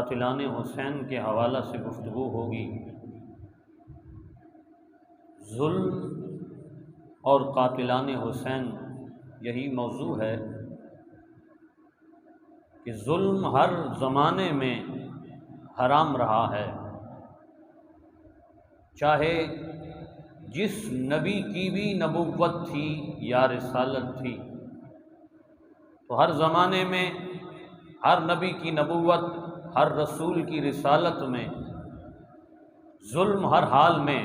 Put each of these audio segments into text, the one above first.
قاتلان حسین کے حوالہ سے گفتگو ہوگی۔ ظلم اور قاتلان حسین، یہی موضوع ہے کہ ظلم ہر زمانے میں حرام رہا ہے، چاہے جس نبی کی بھی نبوت تھی یا رسالت تھی، تو ہر زمانے میں ہر نبی کی نبوت، ہر رسول کی رسالت میں ظلم ہر حال میں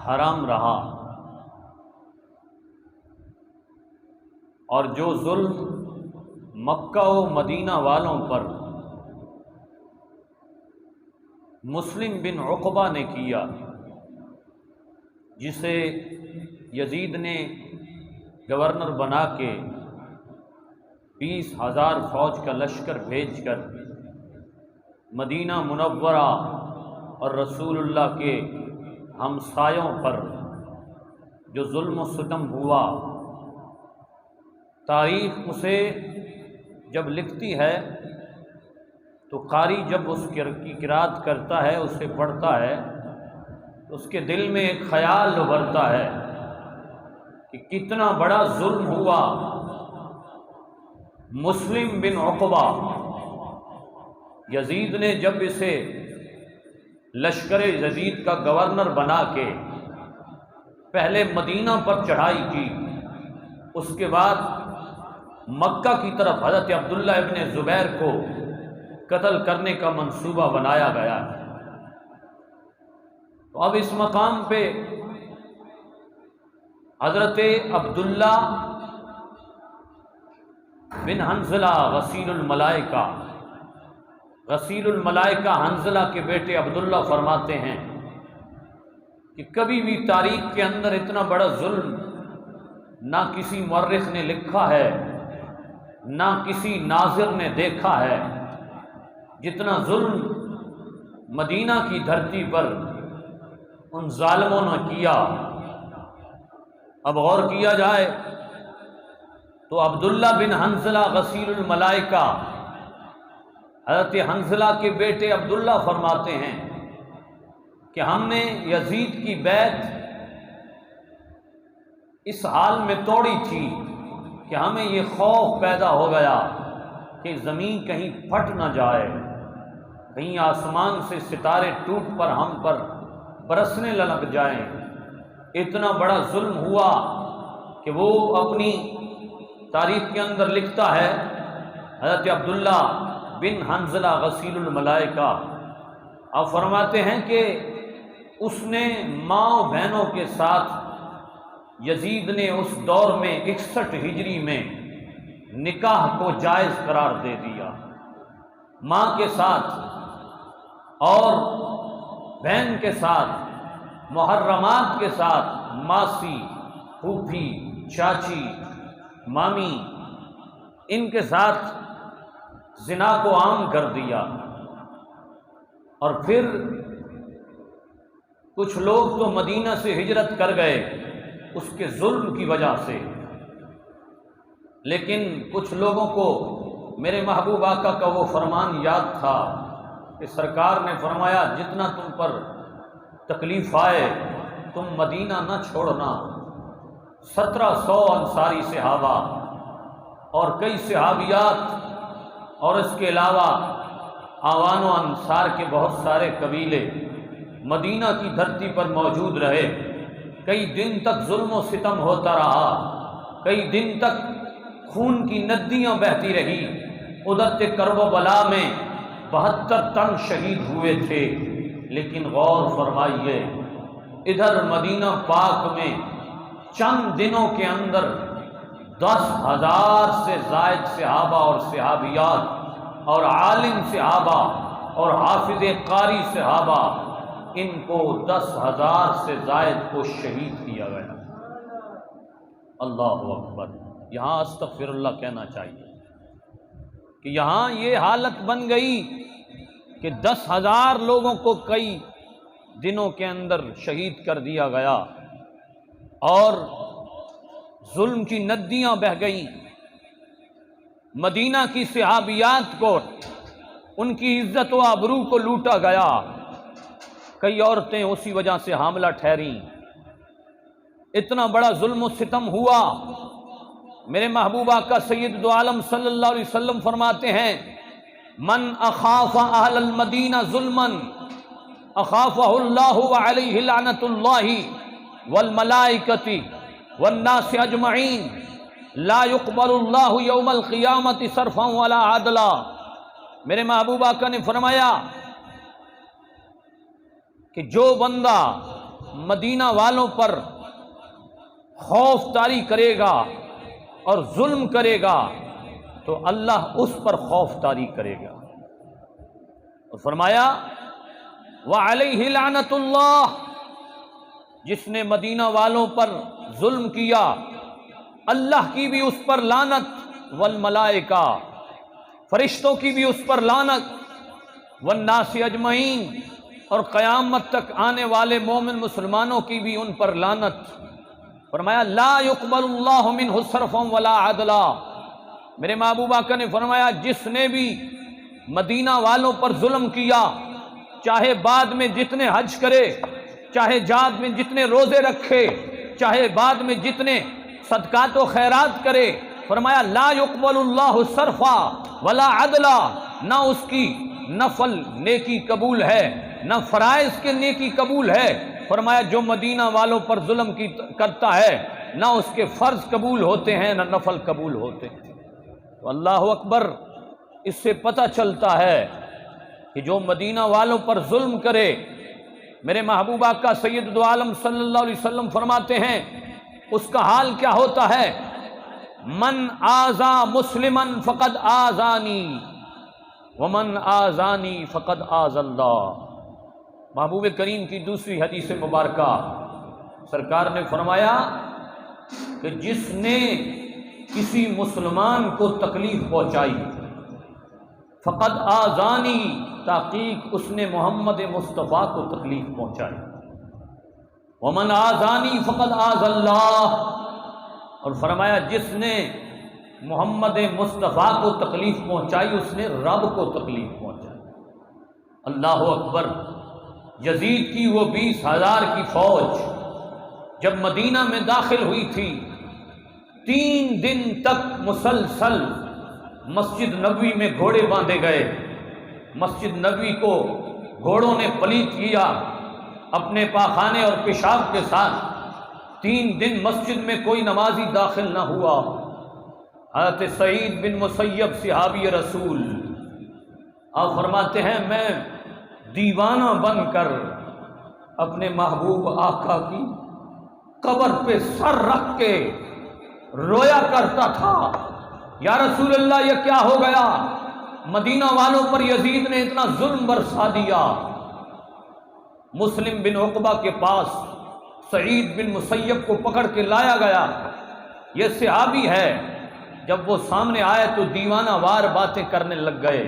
حرام رہا۔ اور جو ظلم مکہ و مدینہ والوں پر مسلم بن عقبہ نے کیا، جسے یزید نے گورنر بنا کے 20,000 فوج کا لشکر بھیج کر مدینہ منورہ اور رسول اللہ کے ہمسایوں پر جو ظلم و ستم ہوا، تاریخ اسے جب لکھتی ہے تو قاری جب اس کی قرأت کرتا ہے، اسے پڑھتا ہے، تو اس کے دل میں ایک خیال ابھرتا ہے کہ کتنا بڑا ظلم ہوا۔ مسلم بن عقبہ، یزید نے جب اسے لشکر یزید کا گورنر بنا کے پہلے مدینہ پر چڑھائی کی، اس کے بعد مکہ کی طرف حضرت عبداللہ ابن زبیر کو قتل کرنے کا منصوبہ بنایا گیا ہے۔ تو اب اس مقام پہ حضرت عبداللہ بن حنظلہ غسیل الملائکہ، غسیل الملائکہ حنظلہ کے بیٹے عبداللہ فرماتے ہیں کہ کبھی بھی تاریخ کے اندر اتنا بڑا ظلم نہ کسی مورخ نے لکھا ہے، نہ کسی ناظر نے دیکھا ہے، جتنا ظلم مدینہ کی دھرتی پر ان ظالموں نے کیا۔ اب غور کیا جائے تو عبداللہ بن حنظلہ غسیل الملائکہ، حضرت حنظلہ کے بیٹے عبداللہ فرماتے ہیں کہ ہم نے یزید کی بیعت اس حال میں توڑی تھی کہ ہمیں یہ خوف پیدا ہو گیا کہ زمین کہیں پھٹ نہ جائے، کہیں آسمان سے ستارے ٹوٹ پر ہم پر برسنے لگ جائیں۔ اتنا بڑا ظلم ہوا کہ وہ اپنی تاریخ کے اندر لکھتا ہے حضرت عبداللہ بن حنظلہ غسیل الملائکہ، اور فرماتے ہیں کہ اس نے ماں بہنوں کے ساتھ، یزید نے اس دور میں 61 ہجری میں نکاح کو جائز قرار دے دیا، ماں کے ساتھ اور بہن کے ساتھ، محرمات کے ساتھ، ماسی، پھوپھی، چاچی، مامی، ان کے ساتھ زنا کو عام کر دیا۔ اور پھر کچھ لوگ تو مدینہ سے ہجرت کر گئے اس کے ظلم کی وجہ سے، لیکن کچھ لوگوں کو میرے محبوب آقا کا وہ فرمان یاد تھا کہ سرکار نے فرمایا جتنا تم پر تکلیف آئے تم مدینہ نہ چھوڑنا۔ 1700 انصاری صحابہ اور کئی صحابیات اور اس کے علاوہ آوان و انصار کے بہت سارے قبیلے مدینہ کی دھرتی پر موجود رہے۔ کئی دن تک ظلم و ستم ہوتا رہا، کئی دن تک خون کی ندیاں بہتی رہی۔ ادھر کرب و بلا میں 72 تن شہید ہوئے تھے، لیکن غور فرمائیے ادھر مدینہ پاک میں چند دنوں کے اندر 10,000 سے زائد صحابہ اور صحابیات اور عالم صحابہ اور حافظ قاری صحابہ، ان کو 10,000 سے زائد کو شہید کیا گیا۔ اللہ اکبر۔ یہاں استغفر اللہ کہنا چاہیے کہ یہاں یہ حالت بن گئی کہ 10,000 لوگوں کو کئی دنوں کے اندر شہید کر دیا گیا اور ظلم کی ندیاں بہہ گئیں۔ مدینہ کی صحابیات کو ان کی عزت و آبرو کو لوٹا گیا، کئی عورتیں اسی وجہ سے حاملہ ٹھہریں، اتنا بڑا ظلم و ستم ہوا۔ میرے محبوب آقا سید دو عالم صلی اللہ علیہ وسلم فرماتے ہیں من اخاف اہل المدینہ ظلما اخافہ اللہ وعلیہ لعنت اللہ والملائکۃ والناس اجمعین لا يقبل اللہ یوم القیامت صرفا ولا عدلا۔ میرے محبوب آقا نے فرمایا کہ جو بندہ مدینہ والوں پر خوف طاری کرے گا اور ظلم کرے گا تو اللہ اس پر خوف طاری کرے گا، اور فرمایا وعلیہ لعنت اللہ، جس نے مدینہ والوں پر ظلم کیا اللہ کی بھی اس پر لعنت، والملائکہ، فرشتوں کی بھی اس پر لعنت، والناس اجمعین، اور قیامت تک آنے والے مومن مسلمانوں کی بھی ان پر لعنت۔ فرمایا لا يقبل اللہ منہ صرفا ولا عدلا۔ میرے محبوب آقا نے فرمایا جس نے بھی مدینہ والوں پر ظلم کیا، چاہے بعد میں جتنے حج کرے، چاہے بعد میں جتنے روزے رکھے، چاہے بعد میں جتنے صدقات و خیرات کرے، فرمایا لا يقبل اللہ صرفا ولا عدلا، نہ اس کی نفل نیکی قبول ہے نہ فرائض کے نیکی قبول ہے۔ فرمایا جو مدینہ والوں پر ظلم کرتا ہے نہ اس کے فرض قبول ہوتے ہیں نہ نفل قبول ہوتے ہیں۔ تو اللہ اکبر، اس سے پتہ چلتا ہے کہ جو مدینہ والوں پر ظلم کرے، میرے محبوب آقا سید دو عالم صلی اللہ علیہ وسلم فرماتے ہیں اس کا حال کیا ہوتا ہے، من آذا مسلما فقد آذانی ومن آذانی فقد آذى اللہ۔ محبوب کریم کی دوسری حدیث مبارکہ سرکار نے فرمایا کہ جس نے کسی مسلمان کو تکلیف پہنچائی فقد آذانی، تحقیق اس نے محمد مصطفیٰ کو تکلیف پہنچائی، ومن آذانی فقد آذى اللہ، اور فرمایا جس نے محمد مصطفیٰ کو تکلیف پہنچائی اس نے رب کو تکلیف پہنچائی۔ اللہ اکبر، یزید کی وہ 20,000 کی فوج جب مدینہ میں داخل ہوئی تھی، 3 دن تک مسلسل مسجد نبوی میں گھوڑے باندھے گئے، مسجد نبوی کو گھوڑوں نے پلیت کیا اپنے پاخانے اور پیشاب کے ساتھ، 3 دن مسجد میں کوئی نمازی داخل نہ ہوا۔ حضرت سعید بن مسیب صحابی رسول آپ فرماتے ہیں میں دیوانہ بن کر اپنے محبوب آقا کی قبر پہ سر رکھ کے رویا کرتا تھا، یا رسول اللہ یہ کیا ہو گیا، مدینہ والوں پر یزید نے اتنا ظلم برسا دیا۔ مسلم بن عقبہ کے پاس سعید بن مسیب کو پکڑ کے لایا گیا، یہ صحابی ہے، جب وہ سامنے آئے تو دیوانہ وار باتیں کرنے لگ گئے،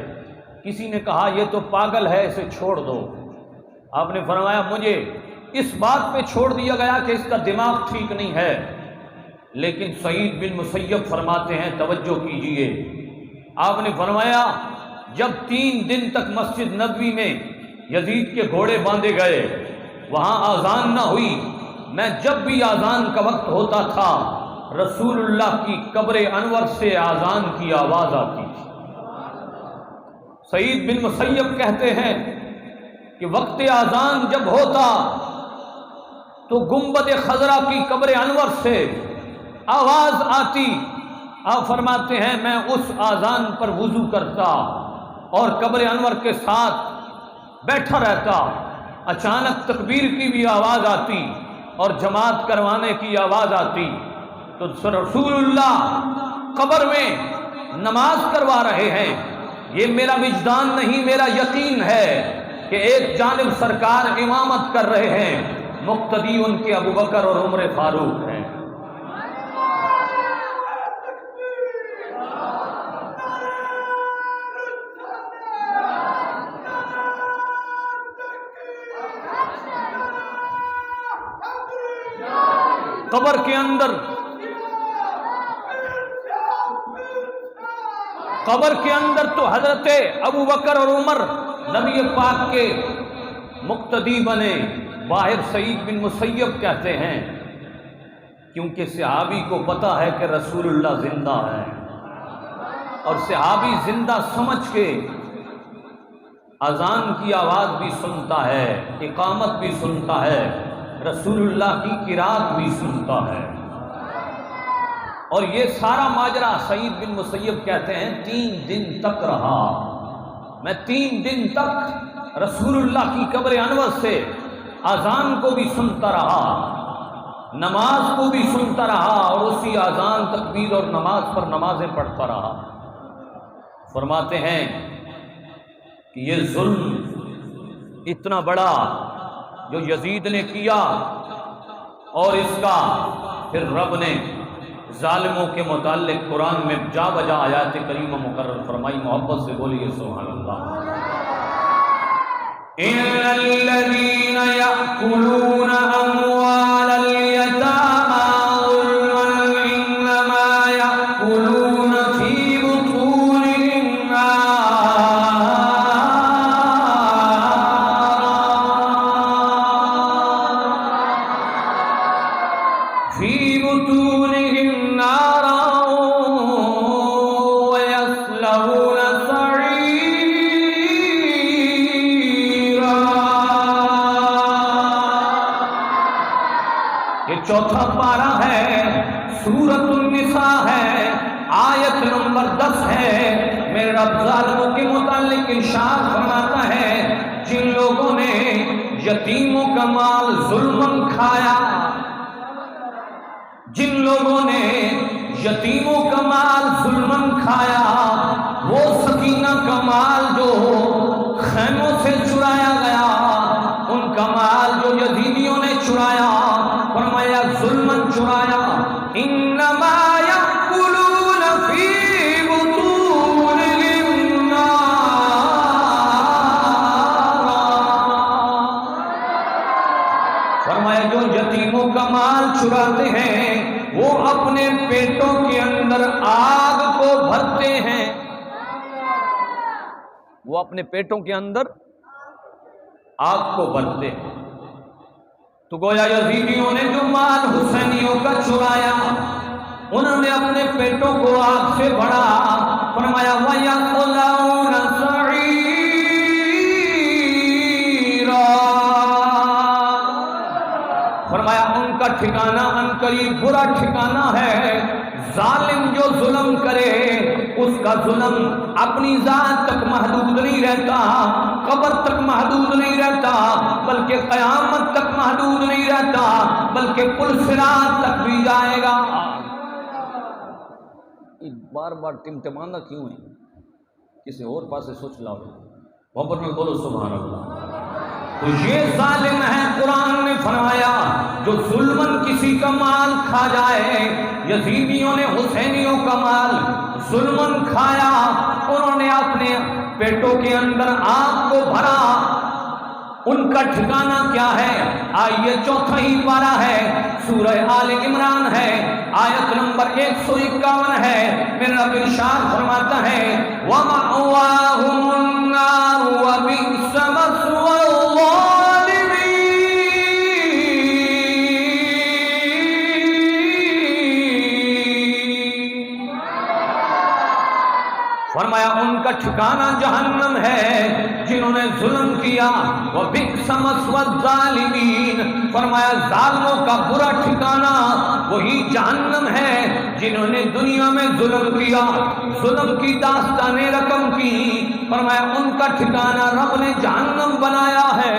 کسی نے کہا یہ تو پاگل ہے اسے چھوڑ دو، آپ نے فرمایا مجھے اس بات پہ چھوڑ دیا گیا کہ اس کا دماغ ٹھیک نہیں ہے، لیکن سعید بن مسیب فرماتے ہیں توجہ کیجئے، آپ نے فرمایا جب 3 دن تک مسجد نبوی میں یزید کے گھوڑے باندھے گئے وہاں آذان نہ ہوئی، میں جب بھی آذان کا وقت ہوتا تھا رسول اللہ کی قبر انور سے آذان کی آواز آتی تھی۔ سعید بن مسیب کہتے ہیں کہ وقت آذان جب ہوتا تو گنبد خضرا کی قبر انور سے آواز آتی، آپ فرماتے ہیں میں اس آذان پر وضو کرتا اور قبر انور کے ساتھ بیٹھا رہتا، اچانک تکبیر کی بھی آواز آتی اور جماعت کروانے کی آواز آتی تو رسول اللہ قبر میں نماز کروا رہے ہیں، یہ میرا وجدان نہیں میرا یقین ہے کہ ایک جانب سرکار امامت کر رہے ہیں، مقتدی ان کے ابو بکر اور عمر فاروق ہیں۔ قبر کے اندر قبر کے اندر تو حضرت ابو بکر اور عمر نبی پاک کے مقتدی بنے. باہر سعید بن مسیب کہتے ہیں کیونکہ صحابی کو پتا ہے کہ رسول اللہ زندہ ہے، اور صحابی زندہ سمجھ کے اذان کی آواز بھی سنتا ہے، اقامت بھی سنتا ہے، رسول اللہ کی قرات بھی سنتا ہے. اور یہ سارا ماجرا سعید بن مسیب کہتے ہیں 3 دن تک رہا. میں 3 دن تک رسول اللہ کی قبر انور سے اذان کو بھی سنتا رہا، نماز کو بھی سنتا رہا، اور اسی اذان تکبیر اور نماز پر نمازیں پڑھتا رہا. فرماتے ہیں کہ یہ ظلم اتنا بڑا جو یزید نے کیا، اور اس کا پھر رب نے ظالموں کے متعلق قرآن میں جا بجا آیات کریمہ مقرر فرمائی. محبت سے بولیے سبحان اللہ. ان الذين يأكلون اموال اليتامى ظلما انما يأكلون في بطونهم نارا ويصلون چوتھا پارہ ہے، سورۃ النساء ہے، آیت نمبر 10 ہے. میرے رب ظالموں کے متعلق ارشاد فرماتا ہے جن لوگوں نے یتیموں کا مال ظلماً کھایا، جن لوگوں نے یتیموں کا مال ظلماً کھایا، وہ سکینہ کا مال جو خیموں سے چرایا گیا، ان کا مال جو یزیدیوں نے چرایا، فرمایا ظلماً چرایا. انما یأکلون فی بطونہم نارا، فرمایا جو یتیموں کا مال چراتے ہیں وہ اپنے پیٹوں کے اندر آگ کو بھرتے ہیں. وہ اپنے پیٹوں کے اندر آگ کو بھرتے ہیں. تو گویا یزیدیوں نے جو مال حسینیوں کا چرایا، انہوں نے اپنے پیٹوں کو آگ سے بھرا. فرمایا وَيَصْلَوْنَ سَعِيرًا، فرمایا ان کا ٹھکانہ عنقریب برا ٹھکانہ ہے. ظالم جو ظلم کرے اس کا ظلم اپنی ذات تک محدود نہیں رہتا، قبر تک محدود نہیں رہتا، بلکہ قیامت تک محدود نہیں رہتا، بلکہ پل صراط تک بھی جائے گا. بار بار ٹمٹمانا کیوں ہے؟ کسی اور پاسے سوچ لاؤ، محبت میں بولو سبحان اللہ. تو یہ ظالم ہے، قرآن نے فرمایا جو ظلماً کسی کا مال کھا جائے. یزیدیوں نے حسینیوں کا مال ظلماً کھایا، انہوں نے اپنے پیٹوں کے اندر آگ کو بھرا. ان کا ٹھکانہ کیا ہے؟ آئیے چوتھا ہی پارہ ہے، سورہ آل عمران ہے، آیت نمبر 151 ہے. میرا رب ارشاد فرماتا ہے وَمَأْوَاهُمُ النَّارُ وَبِئْسَ مَثْوَى الظَّالِمِينَ. فرمایا ان کا ٹھکانہ جہنم ہے جنہوں نے ظلم کیا. وَبِئْسَ مَثْوَى الظَّالِمِينَ، فرمایا ظالموں کا برا ٹھکانہ وہی جہنم ہے جنہوں نے دنیا میں ظلم کیا، ظلم کی داستان رقم کی. فرمایا ان کا ٹھکانہ رب نے جہنم بنایا ہے.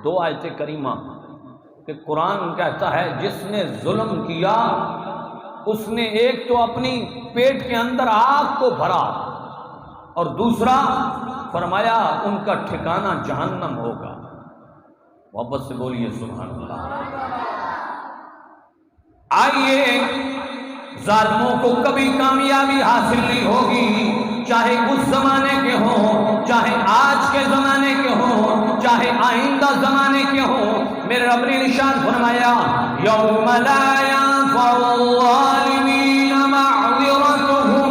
2 آیت کریمہ کہ قرآن کہتا ہے جس نے ظلم کیا اس نے ایک تو اپنی پیٹ کے اندر آگ کو بھرا، اور دوسرا فرمایا ان کا ٹھکانہ جہنم ہوگا. محبت سے بولیے سبحان اللہ. آئیے، ظالموں کو کبھی کامیابی حاصل نہیں ہوگی، چاہے اس زمانے کے ہوں، چاہے آج کے زمانے کے ہوں، چاہے آئندہ زمانے کے ہوں. میرے رب نے ارشاد فرمایا یوم لا ينفع الظالمین معذرتهم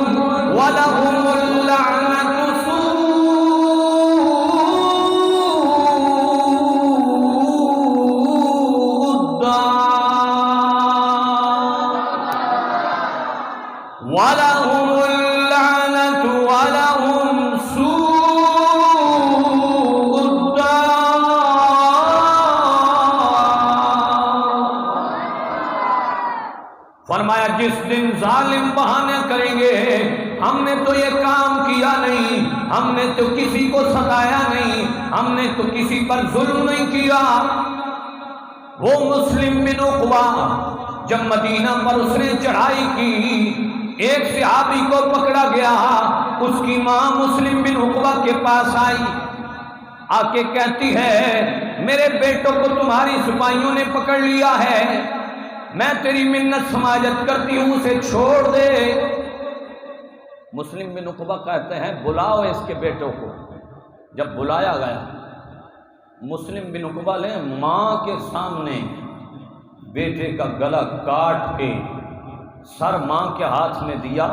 ظالم بہانے کریں گے ہم نے تو یہ کام کیا نہیں، ہم نے تو کسی کو ستایا نہیں، ہم نے تو کسی پر ظلم نہیں کیا۔ وہ مسلم بن عقبہ جب مدینہ پر اس نے چڑھائی کی، ایک صحابی کو پکڑا گیا، اس کی ماں مسلم بن عقبہ کے پاس آئی، آ کے کہتی ہے میرے بیٹوں کو تمہاری سپاہیوں نے پکڑ لیا ہے، میں تیری منت سماجت کرتی ہوں، اسے چھوڑ دے۔ مسلم بن عقبہ کہتے ہیں بلاؤ اس کے بیٹوں کو۔ جب بلایا گیا، مسلم بن عقبہ نے ماں کے سامنے بیٹے کا گلا کاٹ کے سر ماں کے ہاتھ میں دیا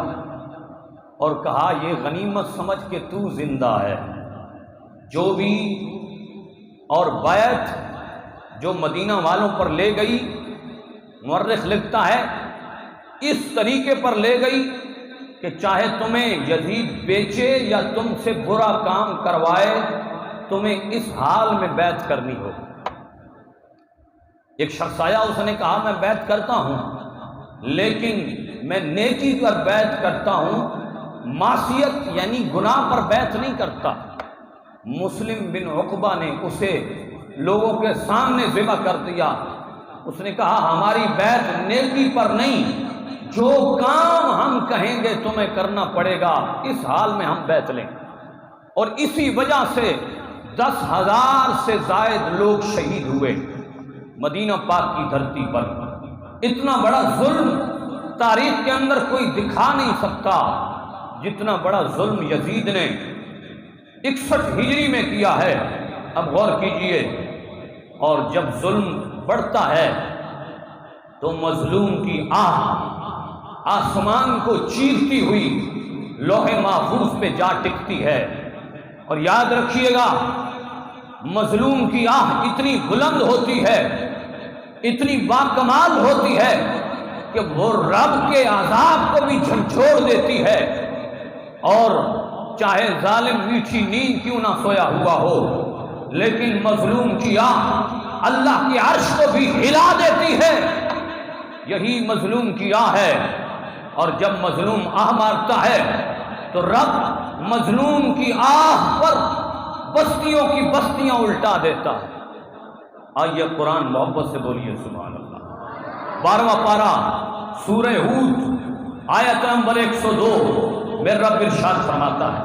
اور کہا یہ غنیمت سمجھ کے تو زندہ ہے۔ جو بھی اور بیعت جو مدینہ والوں پر لے گئی، مورخ لکھتا ہے اس طریقے پر لے گئی کہ چاہے تمہیں یزید بیچے یا تم سے برا کام کروائے، تمہیں اس حال میں بیعت کرنی ہو۔ ایک شخص آیا، اس نے کہا میں بیعت کرتا ہوں لیکن میں نیکی پر بیعت کرتا ہوں، معصیت یعنی گناہ پر بیعت نہیں کرتا۔ مسلم بن عقبہ نے اسے لوگوں کے سامنے ذبح کر دیا۔ اس نے کہا ہماری بیعت نیکی پر نہیں، جو کام ہم کہیں گے تمہیں کرنا پڑے گا، اس حال میں ہم بیعت لیں۔ اور اسی وجہ سے 10,000 سے زائد لوگ شہید ہوئے مدینہ پاک کی دھرتی پر۔ اتنا بڑا ظلم تاریخ کے اندر کوئی دکھا نہیں سکتا جتنا بڑا ظلم یزید نے 61 ہجری میں کیا ہے۔ اب غور کیجئے، اور جب ظلم بڑھتا ہے تو مظلوم کی آہ آسمان کو چیرتی ہوئی لوح محفوظ پہ جا ٹکتی ہے۔ اور یاد رکھیے گا، مظلوم کی آہ اتنی بلند ہوتی ہے، اتنی باکمال ہوتی ہے کہ وہ رب کے عذاب کو بھی جھنجھوڑ دیتی ہے، اور چاہے ظالم میٹھی نیند کیوں نہ سویا ہوا ہو، لیکن مظلوم کی آہ اللہ کی عرش کو بھی ہلا دیتی ہے۔ یہی مظلوم کی آہ ہے، اور جب مظلوم آہ مارتا ہے تو رب مظلوم کی آہ پر بستیوں کی بستیاں الٹا دیتا ہے۔ آئیے قرآن محبت سے بولیے سبحان اللہ۔ 12واں پارہ سورہ ہود آیت نمبر 102 میں رب ارشاد فرماتا ہے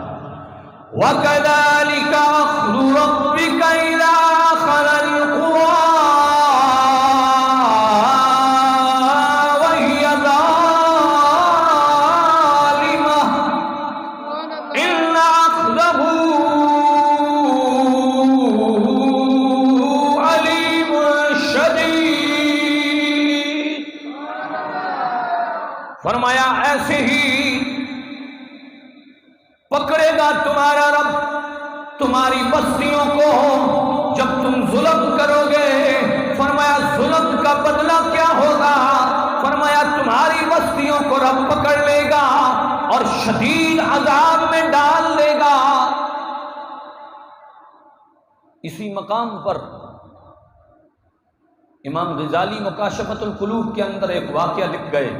وَكَذَلِكَ أَخْذُ رَبِّكَ إِذَا أَخَذَ الْقُرَىٰ وَهِيَ ظَالِمَةٌ إِنَّ أَخْذَهُ عَلِيمٌ شَدِيدٌ۔ فرمایا ایسے ہی پکڑے گا تمہارا رب تمہاری بستیوں کو جب تم ظلم کرو گے۔ فرمایا ظلم کا بدلہ کیا ہوگا؟ فرمایا تمہاری بستیوں کو رب پکڑ لے گا اور شدید عذاب میں ڈال لے گا۔ اسی مقام پر امام غزالی مکاشفۃ القلوب کے اندر ایک واقعہ لکھ گئے۔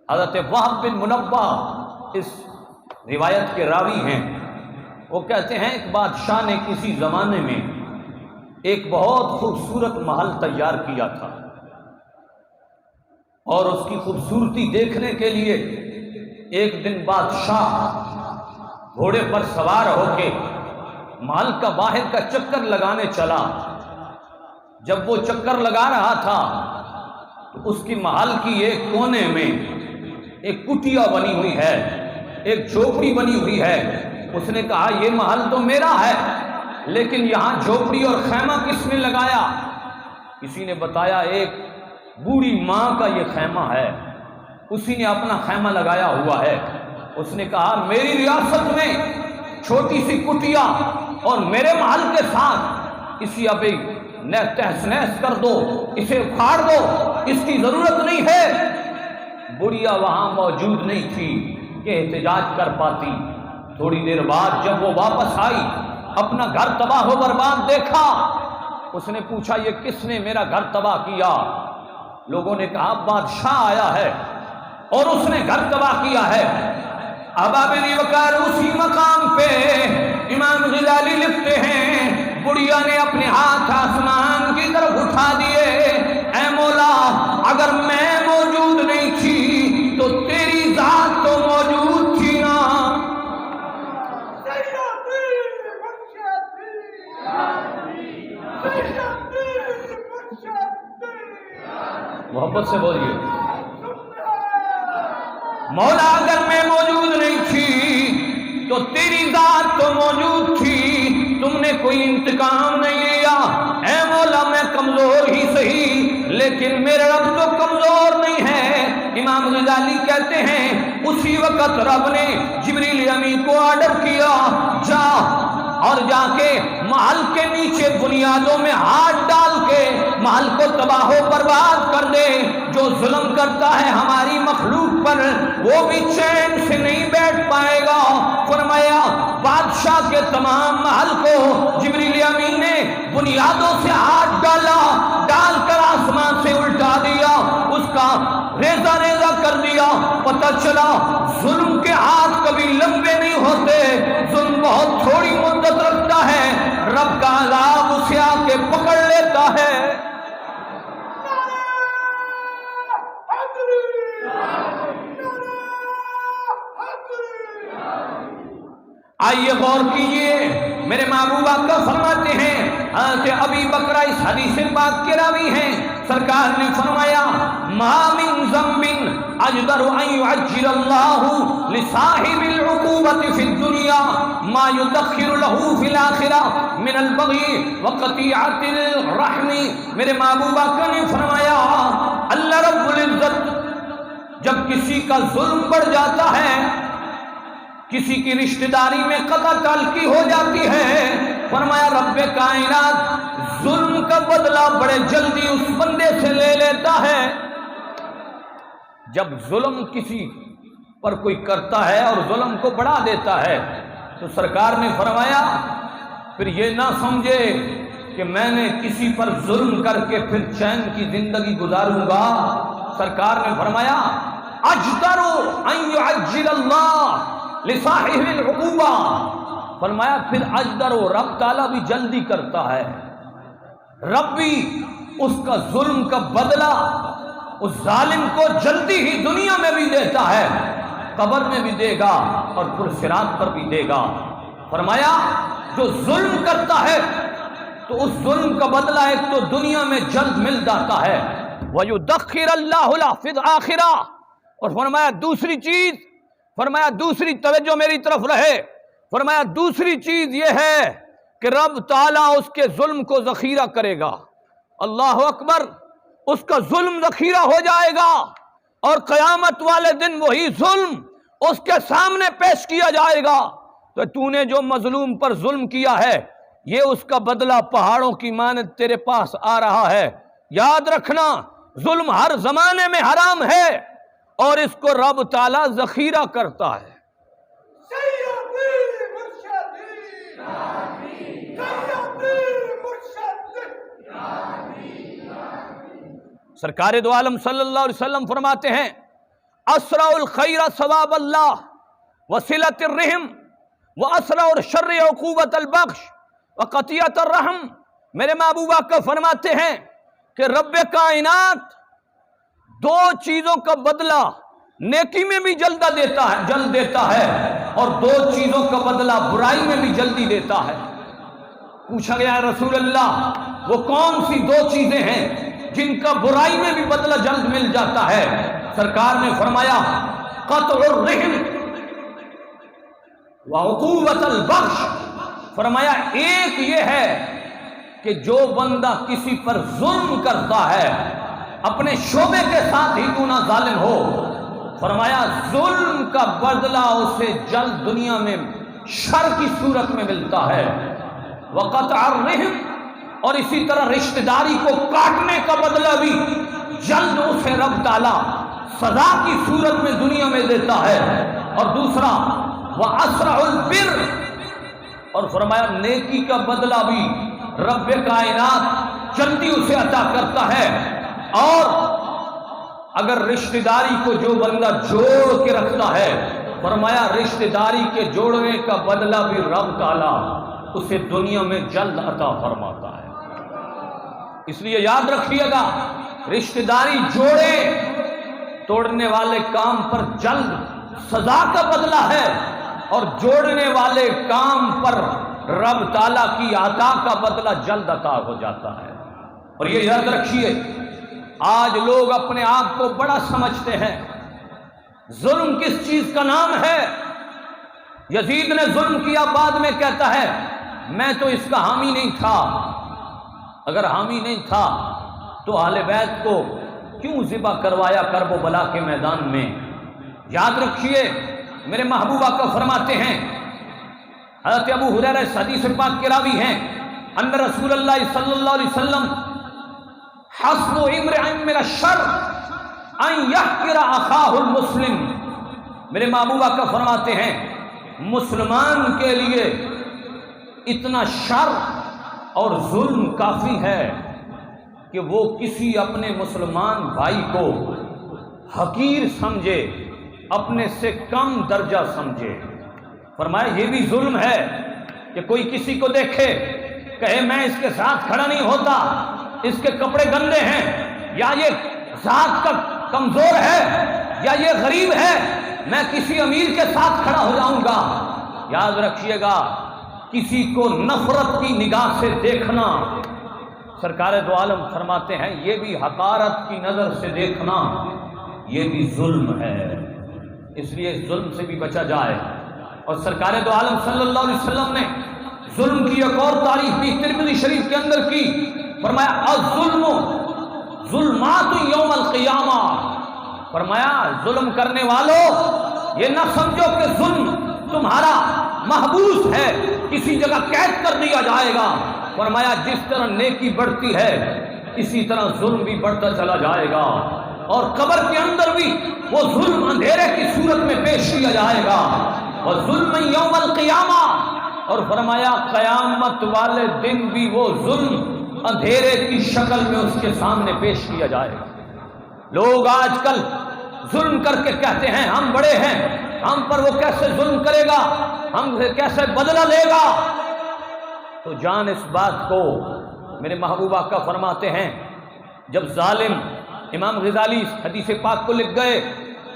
حضرت وہب بن منبہ اس روایت کے راوی ہیں۔ وہ کہتے ہیں ایک بادشاہ نے کسی زمانے میں ایک بہت خوبصورت محل تیار کیا تھا، اور اس کی خوبصورتی دیکھنے کے لیے ایک دن بادشاہ گھوڑے پر سوار ہو کے محل کا باہر کا چکر لگانے چلا۔ جب وہ چکر لگا رہا تھا تو اس کی محل کی ایک کونے میں ایک کٹیا بنی ہوئی ہے، ایک جھوپڑی بنی ہوئی ہے۔ اس نے کہا یہ محل تو میرا ہے، لیکن یہاں جھوپڑی اور خیمہ کس نے لگایا؟ کسی نے بتایا ایک بوڑھی ماں کا یہ خیمہ ہے، اسی نے اپنا خیمہ لگایا ہوا ہے۔ اس نے کہا میری ریاست میں چھوٹی سی کٹیا اور میرے محل کے ساتھ اسی ابھی تہس نہس کر دو، اسے اکھاڑ دو، اس کی ضرورت نہیں ہے۔ بڑھیا وہاں موجود نہیں تھی کہ احتجاج کر پاتی۔ تھوڑی دیر بعد جب وہ واپس آئی، اپنا گھر تباہ و برباد دیکھا۔ اس نے پوچھا یہ کس نے میرا گھر تباہ کیا؟ لوگوں نے کہا بادشاہ آیا ہے اور اس نے گھر تباہ کیا ہے۔ ابا بن وقار اسی مقام پہ امام غزالی لکھتے ہیں بڑھیا نے اپنے ہاتھ آسمان کی طرف اٹھا دیے، اے مولا اگر میں موجود نہیں تھی تو تیری ذات تو موجود تھی نا۔ محبت سے بولیے، مولا اگر میں موجود نہیں تھی تو تیری ذات تو موجود تھی، تم نے کوئی انتقام نہیں لیا۔ اے مولا میں کمزور ہی صحیح لیکن میرا رب تو کمزور نہیں ہے۔ امام غزالی کہتے ہیں اسی وقت رب نے جبریل امین کو آرڈر کیا، جا اور جا کے محل کے نیچے بنیادوں میں ہاتھ ڈال کے محل کو تباہ و برباد کر دے۔ جو ظلم کرتا ہے ہماری مخلوق پر وہ بھی چین سے نہیں بیٹھ پائے گا۔ فرمایا بادشاہ کے تمام محل کو جبریل امین نے بنیادوں سے ہاتھ ڈالا، ڈال کر آسمان سے الٹا دیا، اس کا ریزہ ریزہ کر دیا۔ پتہ چلا ظلم کے ہاتھ کبھی لمبے نہیں ہوتے، ظلم بہت تھوڑی مدت رکھتا ہے، رب کا عذاب اسے آ کے پکڑ لیتا ہے۔ آئیے غور کیجئے، میرے محبوب آقا فرماتے ہیں کہ ابی بکرہ اس حدیث پاک کے راوی ہیں، سرکار نے فرمایا ما من ذنب اجدر ان يعجل اللہ لصاحب العقوبۃ فی الدنیا ما يدخر له فی الاخرہ من البغی وقطیعۃ الرحم۔ میرے محبوب آقا نے فرمایا اللہ رب العزت جب کسی کا ظلم بڑھ جاتا ہے، کسی کی رشتہ داری میں قطع تعلقی ہو جاتی ہے، فرمایا رب کائنات ظلم کا بدلہ بڑے جلدی اس بندے سے لے لیتا ہے۔ جب ظلم کسی پر کوئی کرتا ہے اور ظلم کو بڑھا دیتا ہے تو سرکار نے فرمایا پھر یہ نہ سمجھے کہ میں نے کسی پر ظلم کر کے پھر چین کی زندگی گزاروں گا۔ سرکار نے فرمایا اجدر ان يعجل اللہ لصاحب العقوبہ، فرمایا پھر اجدر و رب تعالیٰ بھی جلدی کرتا ہے، رب بھی اس کا ظلم کا بدلہ اس ظالم کو جلدی ہی دنیا میں بھی دیتا ہے، قبر میں بھی دے گا اور پھر صراط پر بھی دے گا۔ فرمایا جو ظلم کرتا ہے تو اس ظلم کا بدلہ ایک تو دنیا میں جلد مل جاتا ہے، وَيُدَخِّرَ اللَّهُ لَهُ فِي الْآخِرَةِ، اور فرمایا دوسری چیز، فرمایا دوسری توجہ میری طرف رہے، فرمایا دوسری چیز یہ ہے کہ رب تعالیٰ اس کے ظلم کو ذخیرہ کرے گا۔ اللہ اکبر، اس کا ظلم ذخیرہ ہو جائے گا اور قیامت والے دن وہی ظلم اس کے سامنے پیش کیا جائے گا تو تو نے جو مظلوم پر ظلم کیا ہے یہ اس کا بدلہ پہاڑوں کی مانند تیرے پاس آ رہا ہے۔ یاد رکھنا ظلم ہر زمانے میں حرام ہے اور اس کو رب تعالیٰ ذخیرہ کرتا ہے۔ سرکار دو عالم صلی اللہ علیہ وسلم فرماتے ہیں اسرع الخیر ثواب اللہ وصلۃ الرحم واسرع الشر عقوبۃ البخش وقطیعۃ الرحم۔ میرے محبوب آقا فرماتے ہیں کہ رب کائنات دو چیزوں کا بدلہ نیکی میں بھی جلد دیتا ہے اور دو چیزوں کا بدلہ برائی میں بھی جلدی دیتا ہے۔ پوچھا گیا رسول اللہ وہ کون سی دو چیزیں ہیں جن کا برائی میں بھی بدلہ جلد مل جاتا ہے؟ سرکار نے فرمایا قطع الرحم وعقوبۃ البخش۔ فرمایا ایک یہ ہے کہ جو بندہ کسی پر ظلم کرتا ہے اپنے شعبے کے ساتھ ہی تو نہ ظالم ہو، فرمایا ظلم کا بدلہ اسے جلد دنیا میں شر کی صورت میں ملتا ہے۔ وقطع الرحم، اور اسی طرح رشتہ داری کو کاٹنے کا بدلہ بھی جلد اسے رب تعالیٰ سزا کی صورت میں دنیا میں دیتا ہے۔ اور دوسرا واسرع البر، اور فرمایا نیکی کا بدلہ بھی رب کائنات جلدی اسے عطا کرتا ہے۔ اور اگر رشتہ داری کو جو بندہ جوڑ کے رکھتا ہے، فرمایا رشتہ داری کے جوڑنے کا بدلہ بھی رب تعالیٰ اسے دنیا میں جلد عطا فرماتا ہے۔ اس لیے یاد رکھیے گا، رشتہ داری جوڑے توڑنے والے کام پر جلد سزا کا بدلہ ہے، اور جوڑنے والے کام پر رب تعالیٰ کی عطا کا بدلہ جلد عطا ہو جاتا ہے۔ اور یہ یاد رکھیے، آج لوگ اپنے آپ کو بڑا سمجھتے ہیں۔ ظلم کس چیز کا نام ہے؟ یزید نے ظلم کیا، بعد میں کہتا ہے میں تو اس کا حامی نہیں تھا۔ اگر حامی نہیں تھا تو اہل بیت کو کیوں ذبح کروایا کرب و بلا کے میدان میں؟ یاد رکھیے، میرے محبوبہ کا فرماتے ہیں، حضرت ابو ہریرہ حدیث پاک کے راوی ہیں، ان رسول اللہ صلی اللہ علیہ وسلم حسب امرئ من الشر ان یحقر اخاہ المسلم، میرے محبوبہ کا فرماتے ہیں مسلمان کے لیے اتنا شر اور ظلم کافی ہے کہ وہ کسی اپنے مسلمان بھائی کو حقیر سمجھے، اپنے سے کم درجہ سمجھے۔ فرمایا یہ بھی ظلم ہے کہ کوئی کسی کو دیکھے کہے میں اس کے ساتھ کھڑا نہیں ہوتا، اس کے کپڑے گندے ہیں، یا یہ ذات کا کمزور ہے، یا یہ غریب ہے، میں کسی امیر کے ساتھ کھڑا ہو جاؤں گا۔ یاد رکھیے گا، کسی کو نفرت کی نگاہ سے دیکھنا، سرکار دو عالم فرماتے ہیں یہ بھی حقارت کی نظر سے دیکھنا، یہ بھی ظلم ہے۔ اس لیے ظلم سے بھی بچا جائے۔ اور سرکار دو عالم صلی اللہ علیہ وسلم نے ظلم کی ایک اور تعریف بھی ترمذی شریف کے اندر کی، فرمایا الظلم ظلمات یوم القیامہ، فرمایا ظلم کرنے والوں یہ نہ سمجھو کہ ظلم تمہارا محبوس ہے، کسی جگہ قید کر دیا جائے گا۔ فرمایا جس طرح نیکی بڑھتی ہے اسی طرح ظلم بھی بڑھتا چلا جائے گا، اور قبر کے اندر بھی وہ ظلم اندھیرے کی صورت میں پیش کیا جائے گا، اور ظلم یوم القیامہ، اور فرمایا قیامت والے دن بھی وہ ظلم اندھیرے کی شکل میں اس کے سامنے پیش کیا جائے گا۔ لوگ آج کل ظلم کر کے کہتے ہیں ہم بڑے ہیں، ہم پر وہ کیسے ظلم کرے گا، ہم سے کیسے بدلہ لے گا؟ تو جان اس بات کو، میرے محبوبہ کا فرماتے ہیں جب ظالم، امام غزالی حدیث پاک کو لکھ گئے،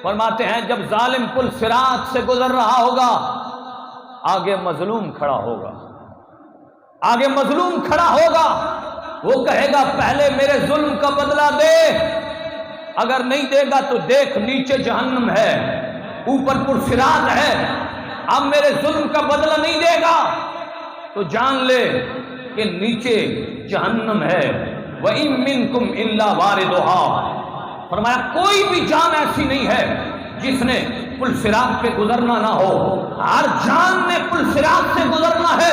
فرماتے ہیں جب ظالم پل صراط سے گزر رہا ہوگا آگے مظلوم کھڑا ہوگا، آگے مظلوم کھڑا ہوگا، وہ کہے گا پہلے میرے ظلم کا بدلہ دے، اگر نہیں دے گا تو دیکھ نیچے جہنم ہے، اوپر پل صراط ہے، اب میرے ظلم کا بدلہ نہیں دے گا تو جان لے کہ نیچے جہنم ہے۔ وَإِن مِّنكُمْ إِلَّا وَارِدُهَا، فرمایا کوئی بھی جان ایسی نہیں ہے جس نے پل صراط پہ گزرنا نہ ہو، ہر جان نے پل صراط سے گزرنا ہے،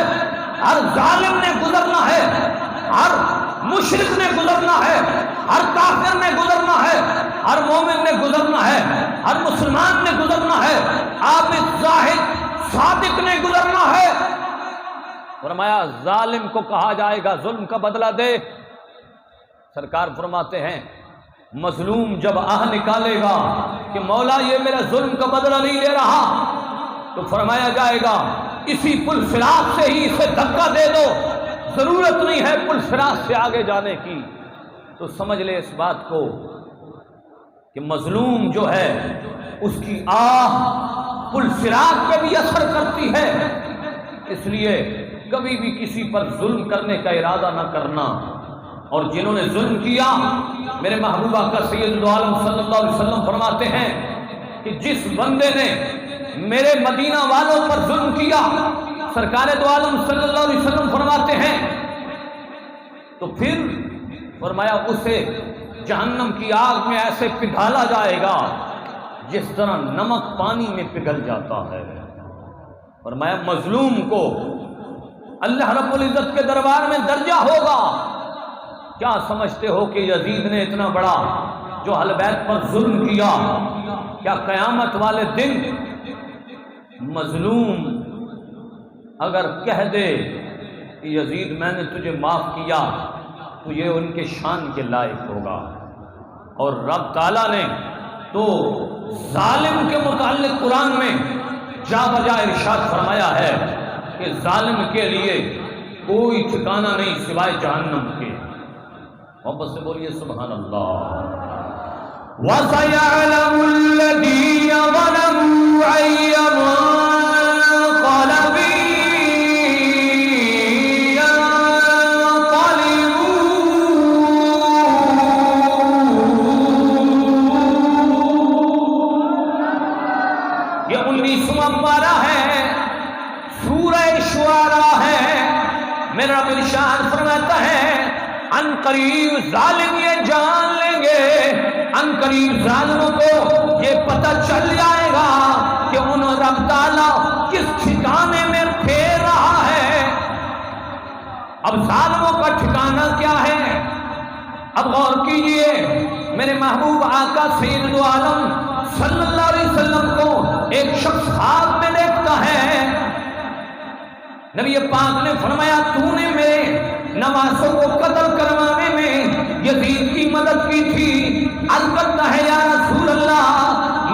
ہر ظالم نے گزرنا ہے، ہر مشرک نے گزرنا ہے، ہر کافر نے گزرنا ہے، ہر مومن نے گزرنا ہے، ہر مسلمان نے گزرنا ہے، عابد زاہد صادق نے گزرنا ہے۔ فرمایا ظالم کو کہا جائے گا ظلم کا بدلہ دے، سرکار فرماتے ہیں مظلوم جب آہ نکالے گا کہ مولا یہ میرا ظلم کا بدلہ نہیں لے رہا، تو فرمایا جائے گا اسی پل صراط سے ہی اسے دھکا دے دو، ضرورت نہیں ہے پل صراط سے آگے جانے کی۔ تو سمجھ لے اس بات کو کہ مظلوم جو ہے اس کی آہ پل صراط پہ بھی اثر کرتی ہے، اس لیے کبھی بھی کسی پر ظلم کرنے کا ارادہ نہ کرنا۔ اور جنہوں نے ظلم کیا، میرے محبوبہ کا سید عالم صلی اللہ علیہ وسلم فرماتے ہیں کہ جس بندے نے میرے مدینہ والوں پر ظلم کیا، سرکار دو عالم صلی اللہ علیہ وسلم فرماتے ہیں تو پھر فرمایا اسے جہنم کی آگ میں ایسے پگھالا جائے گا جس طرح نمک پانی میں پگھل جاتا ہے۔ فرمایا مظلوم کو اللہ رب العزت کے دربار میں درجہ ہوگا۔ کیا سمجھتے ہو کہ یزید نے اتنا بڑا جو اہل بیت پر ظلم کیا، کیا قیامت والے دن مظلوم اگر کہہ دے کہ یزید میں نے تجھے معاف کیا تو یہ ان کے شان کے لائق ہوگا؟ اور رب تعالیٰ نے تو ظالم کے متعلق قرآن میں جا بجا ارشاد فرمایا ہے کہ ظالم کے لیے کوئی ٹھکانہ نہیں سوائے جہنم کے. محبت سے بولیے سبحان اللہ. وَسَيَعْلَمُ الَّذِينَ ظَلَمُوا أَيَّ مُنقَلَبٍ ينقلبون. یہ 19واں پارہ ہے، سورہ شعراء ہے. میرا رب ارشاد فرماتا ہے ان قریب ظالم یہ جان لیں گے، ان قریب ظالموں کو یہ پتہ چل جائے گا کہ انہوں رب تعالیٰ کس ٹھکانے میں پھیر رہا ہے. اب ظالموں کا ٹھکانہ کیا ہے؟ اب غور کیجئے، میرے محبوب آقا سید العالم صلی اللہ علیہ وسلم کو ایک شخص خواب میں دیکھتا ہے. نبی پاک نے فرمایا تو نے میرے نواسوں کو قتل کروانے میں یزید کی مدد کی تھی. عرض کرتا ہے یا رسول اللہ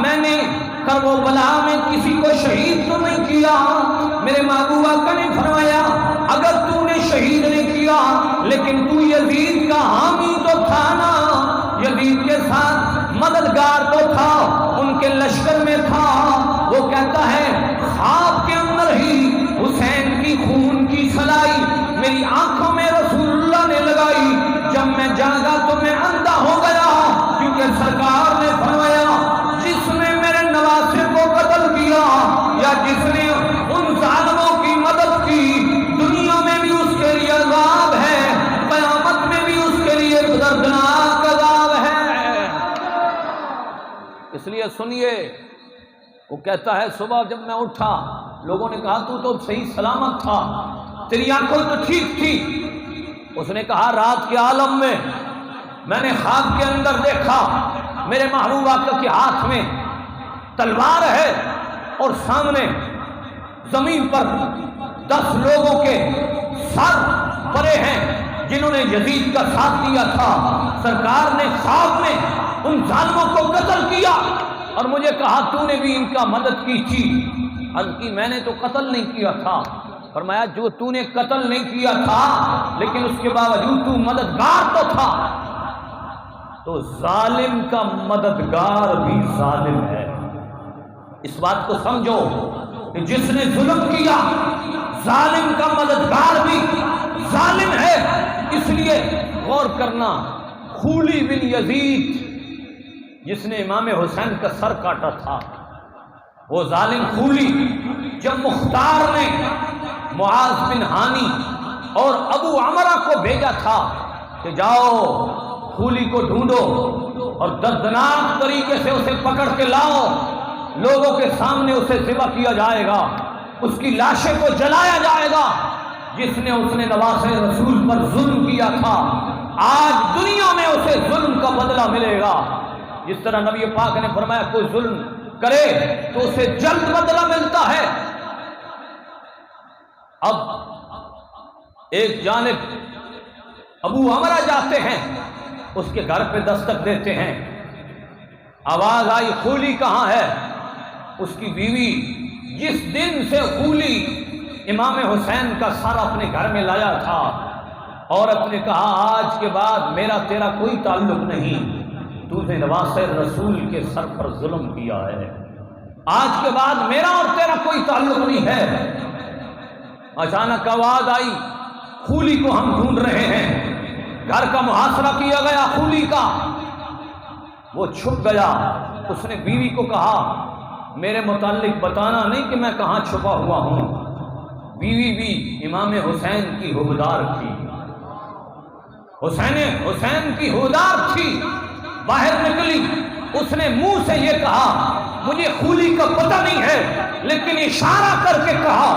میں نے کربلا میں کسی کو شہید تو نہیں کیا. میرے محبوب آقا نے فرمایا اگر تو نے شہید نہیں کیا لیکن تو یزید کا حامی تو تھا نا، یزید کے ساتھ مددگار تو تھا، ان کے لشکر میں تھا. وہ کہتا ہے خواب کے اندر ہی حسین کی خون کی سلائی میری آنکھوں میں رسول اللہ نے لگائی. جب میں جاگا تو میں اندھا ہو گیا، کیونکہ سرکار نے فرمایا جس نے میرے نواسے کو قتل کیا یا جس نے ان ظالموں کی مدد کی دنیا میں بھی اس کے لیے عذاب ہے، قیامت میں بھی اس کے لیے دردناک عذاب ہے. اس لیے سنیے، وہ کہتا ہے صبح جب میں اٹھا لوگوں نے کہا تو صحیح سلامت تھا، تیری آنکھوں تو ٹھیک تھی. اس نے کہا رات کے عالم میں نے خواب کے اندر دیکھا میرے محبوب آقا کے ہاتھ میں تلوار ہے اور سامنے زمین پر 10 لوگوں کے سر پڑے ہیں جنہوں نے یزید کا ساتھ دیا تھا. سرکار نے خواب میں ان ظالموں کو قتل کیا اور مجھے کہا تو نے بھی ان کا مدد کی تھی. عرض کی میں نے تو قتل نہیں کیا تھا. فرمایا جو تو نے قتل نہیں کیا تھا لیکن اس کے باوجود تو مددگار تو تھا. تو ظالم کا مددگار بھی ظالم ہے. اس بات کو سمجھو کہ جس نے ظلم کیا ظالم کا مددگار بھی ظالم ہے. اس لیے غور کرنا، خولی بن یزید جس نے امام حسین کا سر کاٹا تھا، وہ ظالم خولی جب مختار نے معاذ بن ہانی اور ابو عمرہ کو بھیجا تھا کہ جاؤ خولی کو ڈھونڈو اور دردناک طریقے سے اسے پکڑ کے لاؤ، لوگوں کے سامنے اسے ذبح کیا جائے گا، اس کی لاشیں کو جلایا جائے گا. جس نے اس نے نواسے رسول پر ظلم کیا تھا آج دنیا میں اسے ظلم کا بدلہ ملے گا. جس طرح نبی پاک نے فرمایا کوئی ظلم کرے تو اسے جلد بدلہ ملتا ہے. اب ایک جانب ابو عمرہ جاتے ہیں، اس کے گھر پہ دستک دیتے ہیں، آواز آئی خولی کہاں ہے؟ اس کی بیوی جس دن سے خولی امام حسین کا سر اپنے گھر میں لایا تھا، عورت نے کہا آج کے بعد میرا تیرا کوئی تعلق نہیں، تو نے نواسے رسول کے سر پر ظلم کیا ہے، آج کے بعد میرا اور تیرا کوئی تعلق نہیں ہے. اچانک آواز آئی خولی کو ہم ڈھونڈ رہے ہیں. گھر کا محاصرہ کیا گیا خولی کا، وہ چھپ گیا. اس نے بیوی کو کہا میرے متعلق بتانا نہیں کہ میں کہاں چھپا ہوا ہوں. بیوی بھی امام حسین کی حبدار تھی، حسین کی حبدار تھی. باہر نکلی، اس نے منہ سے یہ کہا مجھے خولی کا پتہ نہیں ہے، لیکن اشارہ کر کے کہا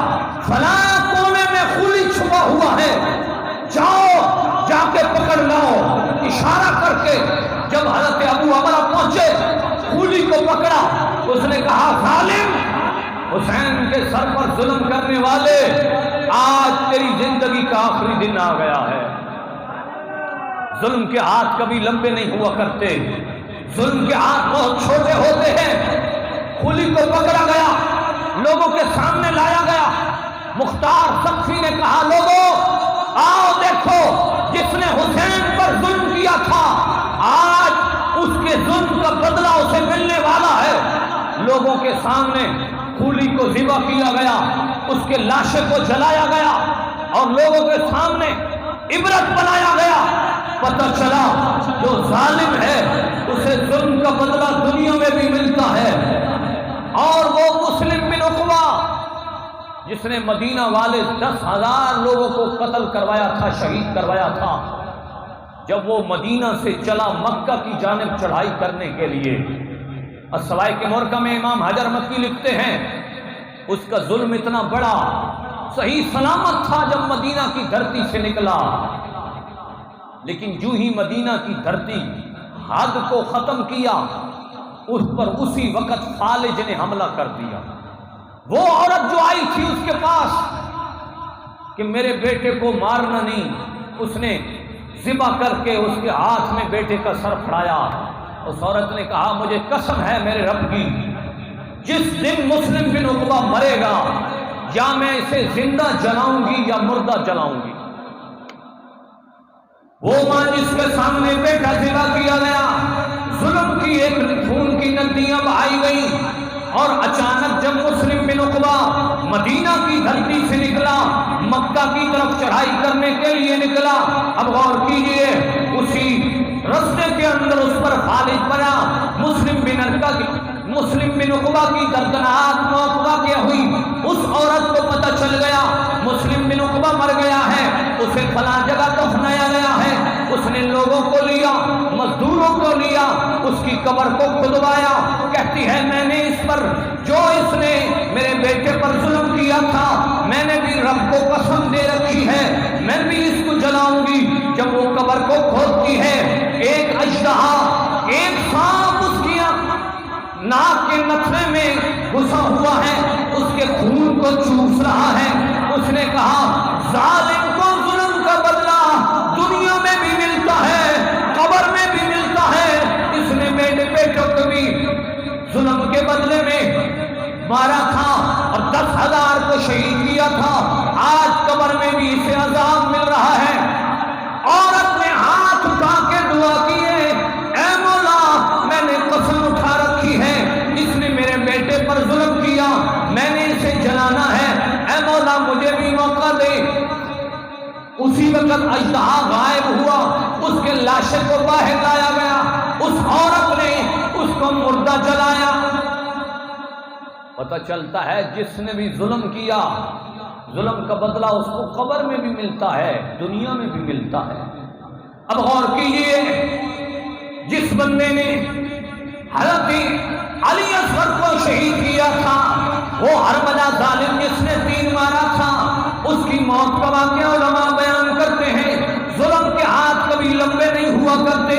فلاں کونے میں خولی چھپا ہوا ہے، جاؤ جا کے پکڑ لاؤ. اشارہ کر کے جب حضرت ابو عمرہ پہنچے خولی کو پکڑا، اس نے کہا ظالم، حسین کے سر پر ظلم کرنے والے، آج تیری زندگی کا آخری دن آ گیا ہے. ظلم کے ہاتھ کبھی لمبے نہیں ہوا کرتے. ظلم کے ہاتھ بہت چھوٹے ہوتے ہیں۔ کھلی کو پکڑا گیا، لوگوں کے سامنے لایا گیا۔ مختار سقفی نے کہا لوگوں آؤ دیکھو، جس نے حسین پر ظلم کیا تھا آج اس کے ظلم کا بدلہ اسے ملنے والا ہے۔ لوگوں کے سامنے کھولی کو ذبح کیا گیا، اس کے لاشے کو جلایا گیا اور لوگوں کے سامنے عبرت بنایا گیا۔ پتہ چلا جو ظالم ہے اسے ظلم کا بدلہ دنیا میں بھی ملتا ہے۔ اور وہ مسلم بن عقبہ جس نے مدینہ والے 10,000 لوگوں کو قتل کروایا تھا، شہید کروایا تھا، جب وہ مدینہ سے چلا مکہ کی جانب چڑھائی کرنے کے لیے، السوائے کے مرکہ میں امام حجر مکی لکھتے ہیں اس کا ظلم اتنا بڑا، صحیح سلامت تھا جب مدینہ کی دھرتی سے نکلا، لیکن جو ہی مدینہ کی دھرتی حد کو ختم کیا اس پر اسی وقت فالج نے حملہ کر دیا۔ وہ عورت جو آئی تھی اس کے پاس کہ میرے بیٹے کو مارنا نہیں، اس نے ذبح کر کے اس کے ہاتھ میں بیٹے کا سر پھڑایا۔ اس عورت نے کہا مجھے قسم ہے میرے رب کی، جس دن مسلم بن عقبہ مرے گا یا میں اسے زندہ جلاؤں گی یا مردہ جلاؤں گی۔ وہ ماں جس کے سامنے بیٹا ذبح کیا گیا، ظلم کی ایک خون کی ندیاں بہائی گئی، اور اچانک جب مسلم بن عقبہ مدینہ کی دھرتی سے نکلا، مکہ کی طرف چڑھائی کرنے کے لیے نکلا، اب غور کیجئے اسی رستے کے اندر اس پر فالج بنا۔ مسلم بن عقبہ کی دردناک موت واقع ہوئی۔ اس عورت کو پتہ چل گیا مسلم بن عقبہ مر گیا ہے، اسے فلاں جگہ دفنایا گیا ہے۔ اس نے لوگوں کو لیا، مزدوروں کو لیا، اس کی قبر کو کھدوایا۔ کہتی ہے میں نے اس پر جو اس نے میرے بیٹے پر ظلم کیا تھا، میں نے بھی رب کو قسم دے رکھی ہے میں بھی اس کو جلاؤں گی۔ جب وہ قبر کو کھودتی ہے، ایک اژدہا، ایک سانپ اس کی ناک کے نتھنے میں گھسا ہوا ہے، اس کے خون کو چوس رہا ہے۔ اس نے کہا ظالم کو ظلم کا بدلہ دنیا میں بھی ملتا ہے، قبر میں بھی ملتا ہے۔ اس نے میرے بیٹوں کو بھی ظلم کے بدلے میں مارا تھا اور 10,000 کو شہید کیا تھا، آج قبر میں بھی اسے عذاب مل رہا ہے۔ عورت نے ہاتھ اٹھا کے دعا کی ہے، اے مولا میں نے قسم اٹھا رکھی ہے اس نے میرے بیٹے پر ظلم کیا، میں نے اسے جلانا ہے، اے مولا مجھے بھی موقع دے۔ اسی وقت اژدہا غائب ہوا، اس کے لاشے کو باہر لایا گیا، اس عورت نے اس کو مردہ جلایا۔ پتہ چلتا ہے جس نے بھی ظلم کیا، ظلم کا بدلہ اس کو قبر میں بھی ملتا ہے، دنیا میں بھی ملتا ہے۔ اب غور کیجئے، جس بندے نے حضرت علی اصغر کو شہید کیا تھا، وہ حرملہ ظالم جس نے تیر مارا تھا، اس کی موت کا واقعہ علماء بیان کرتے ہیں۔ ظلم کے ہاتھ کبھی لمبے نہیں ہوا کرتے،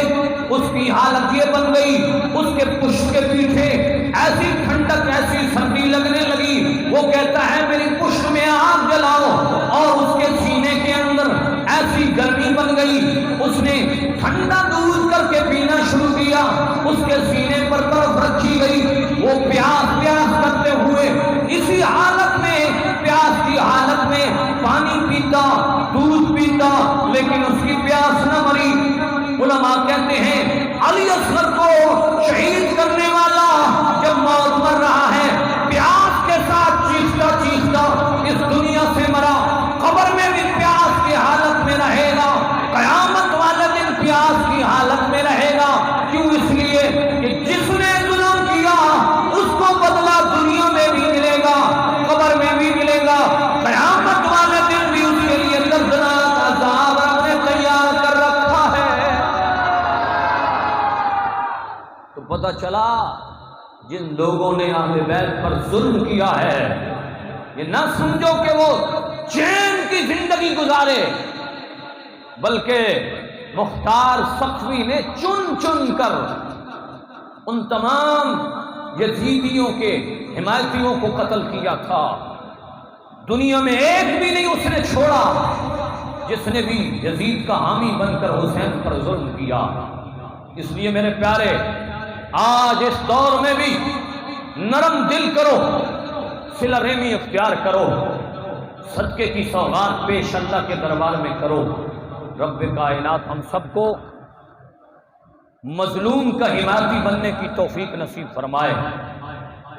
اس کی حالت یہ بن گئی، اس کے پشت کے پیچھے ایسی ٹھنڈک ایسی سردی لگنے لگی، وہ کہتا ہے میری پشت میں آگ جلاؤ، اور اس کے سینے کے اندر ایسی گرمی بن گئی، اس نے ٹھنڈا دودھ کر کے پینا شروع کیا، اس کے سینے پر برف رکھی گئی، وہ پیاس کرتے ہوئے اسی حالت میں، پیاس کی حالت میں پانی پیتا، دودھ پیتا، لیکن اس کی پیاس نہ مری۔ علماء کہتے ہیں علی اصغر کو شہید کرنے والا جب موت مر رہا ہے، پیاس کے ساتھ چیختا چیختا اس دنیا سے مرا، قبر میں بھی پیاس کی حالت میں رہے گا، قیامت والے دن پیاس کی حالت میں رہے گا۔ کیوں؟ اس لیے کہ جس نے ظلم کیا اس کو بدلہ دنیا میں بھی ملے گا، قبر میں بھی ملے گا، قیامت والے دن بھی اس کے لیے دردناک عذاب رب نے تیار کر رکھا ہے۔ تو پتہ چلا جن لوگوں نے اہل بیت پر ظلم کیا ہے، یہ نہ سمجھو کہ وہ چین کی زندگی گزارے، بلکہ مختار سقفی نے چن چن کر ان تمام یزیدیوں کے حمایتیوں کو قتل کیا تھا۔ دنیا میں ایک بھی نہیں اس نے چھوڑا جس نے بھی یزید کا حامی بن کر حسین پر ظلم کیا۔ اس لیے میرے پیارے آج اس دور میں بھی نرم دل کرو، صلہ رحمی اختیار کرو، صدقے کی سوغات پیش اللہ کے دربار میں کرو۔ رب کائنات ہم سب کو مظلوم کا حمایتی بننے کی توفیق نصیب فرمائے،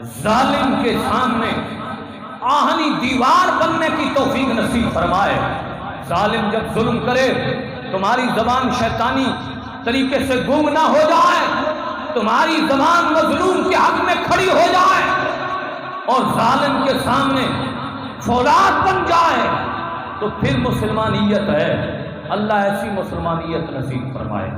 ظالم کے سامنے آہنی دیوار بننے کی توفیق نصیب فرمائے۔ ظالم جب ظلم کرے تمہاری زبان شیطانی طریقے سے گم نہ ہو جائے، تمہاری زبان مظلوم کے حق میں کھڑی ہو جائے اور ظالم کے سامنے فولاد بن جائے، تو پھر مسلمانیت ہے۔ اللہ ایسی مسلمانیت نصیب فرمائے۔